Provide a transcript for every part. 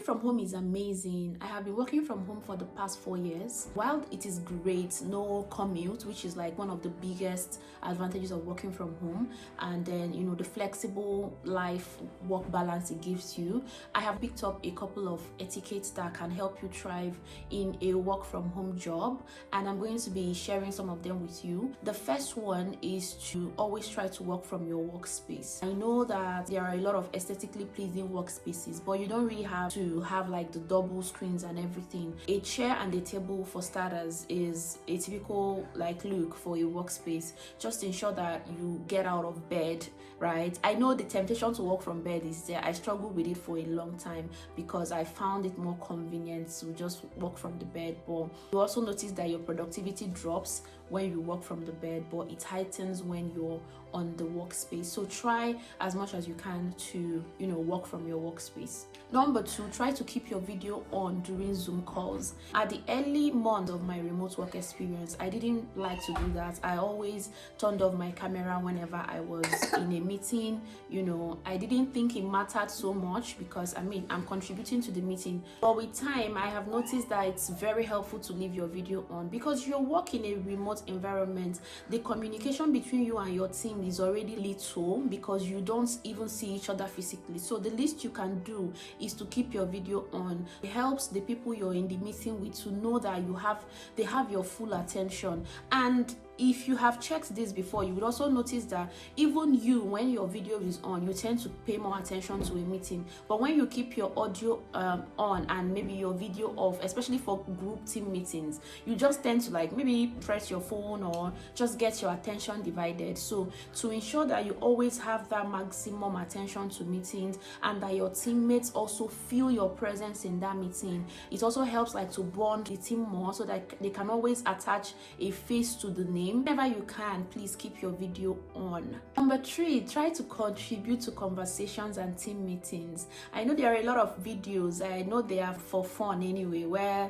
from home is amazing. I have been working from home for the past 4 years. While it is great, no commute, which is like one of the biggest advantages of working from home, and then the flexible life work balance it gives you, I have picked up a couple of etiquettes that can help you thrive in a work from home job, and I'm going to be sharing some of them with you. The first one is to always try to work from your workspace. I know that there are a lot of aesthetically pleasing workspaces, but you don't really have to have like the double screens and everything. A chair and a table, for starters, is a typical like look for a workspace. Just ensure that you get out of bed, right? I know the temptation to work from bed is there. I struggled with it for a long time because I found it more convenient to just work from the bed. But you also notice that your productivity drops when you work from the bed, but it heightens when you're on the workspace. So try as much as you can to work from your workspace. Number 2, try to keep your video on during Zoom calls. At the early months of my remote work experience, I didn't like to do that. I always turned off my camera whenever I was in a meeting. I didn't think it mattered so much because I'm contributing to the meeting. But with time, I have noticed that it's very helpful to leave your video on because you're working in a remote environment. The communication between you and your team is already little because you don't even see each other physically. So the least you can do is to keep your video on. It helps the people you're in the meeting with to know that they have your full attention. And if you have checked this before, you would also notice that even you, when your video is on, you tend to pay more attention to a meeting. But when you keep your audio on and maybe your video off, especially for group team meetings, you just tend to maybe press your phone or just get your attention divided. So to ensure that you always have that maximum attention to meetings and that your teammates also feel your presence in that meeting, it also helps to bond the team more so that they can always attach a face to the name. Whenever you can, please keep your video on. Number 3, try to contribute to conversations and team meetings. I know there are a lot of videos, I know they are for fun anyway, where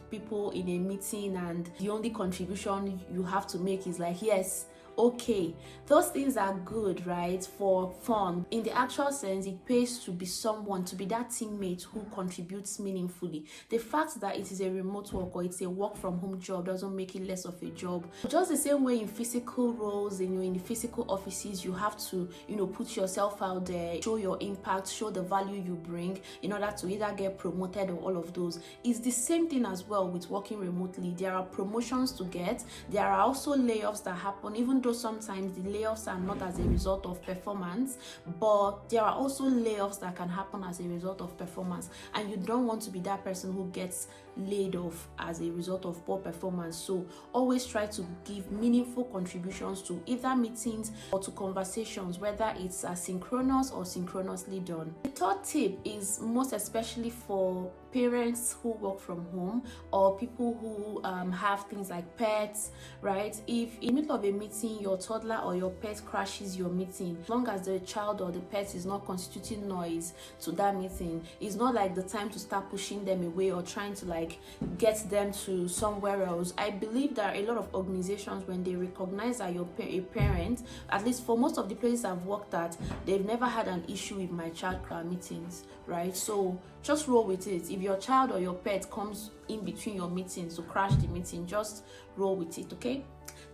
people in a meeting and the only contribution you have to make is yes, okay. Those things are good, right, for fun. In the actual sense, it pays to be someone, to be that teammate who contributes meaningfully. The fact that it is a remote work or it's a work from home job doesn't make it less of a job. Just the same way in physical roles, in the physical offices, you have to put yourself out there, show your impact, show the value you bring in order to either get promoted or all of those. It's the same thing as well with working remotely. There are promotions to get. There are also layoffs that happen, even though sometimes the layoffs are not as a result of performance, but there are also layoffs that can happen as a result of performance, and you don't want to be that person who gets laid off as a result of poor performance. So always try to give meaningful contributions to either meetings or to conversations, whether it's asynchronous or synchronously done. The third tip is most especially for parents who work from home or people who have things like pets, right? If in the middle of a meeting your toddler or your pet crashes your meeting, as long as the child or the pet is not constituting noise to that meeting, it's not the time to start pushing them away or trying to get them to somewhere else. I believe there are a lot of organizations, when they recognize that you're a parent, at least for most of the places I've worked at, they've never had an issue with my child meetings, right? So just roll with it. If your child or your pet comes in between your meetings to crash the meeting, just roll with it, okay?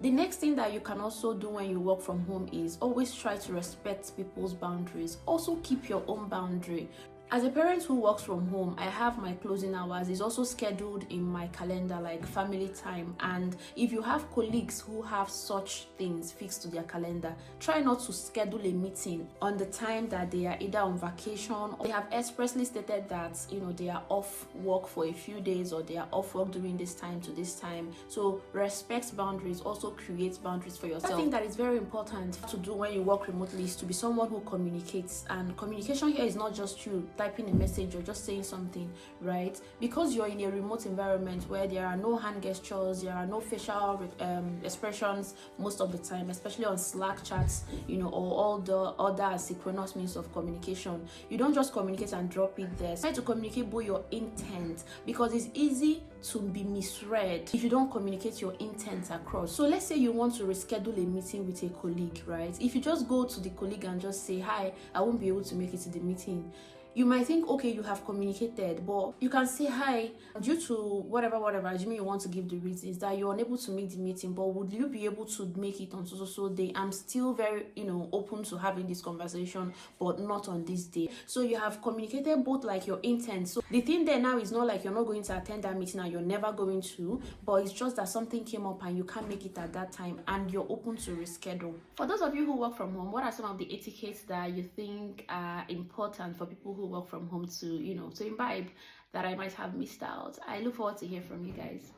The next thing that you can also do when you work from home is always try to respect people's boundaries. Also keep your own boundary. As a parent who works from home, I have my closing hours. It's also scheduled in my calendar, like family time. And if you have colleagues who have such things fixed to their calendar, try not to schedule a meeting on the time that they are either on vacation or they have expressly stated that they are off work for a few days or they are off work during this time to this time. So respect boundaries, also create boundaries for yourself. I think that is very important to do when you work remotely is to be someone who communicates. And communication here is not just you typing a message or just saying something, right? Because you're in a remote environment where there are no hand gestures, there are no facial expressions most of the time, especially on Slack chats, or all the other asynchronous means of communication. You don't just communicate and drop it there. Try to communicate both your intent, because it's easy to be misread if you don't communicate your intent across. So let's say you want to reschedule a meeting with a colleague, right? If you just go to the colleague and just say, hi, I won't be able to make it to the meeting, you might think, okay, you have communicated, but you can say hi due to whatever, assuming you want to give the reasons that you're unable to make the meeting, but would you be able to make it on so day? I'm still very, open to having this conversation, but not on this day. So you have communicated both like your intent. So the thing there now is not like you're not going to attend that meeting and you're never going to, but it's just that something came up and you can't make it at that time and you're open to reschedule. For those of you who work from home, what are some of the etiquettes that you think are important for people who work from home to, to imbibe that I might have missed out? I look forward to hear from you guys.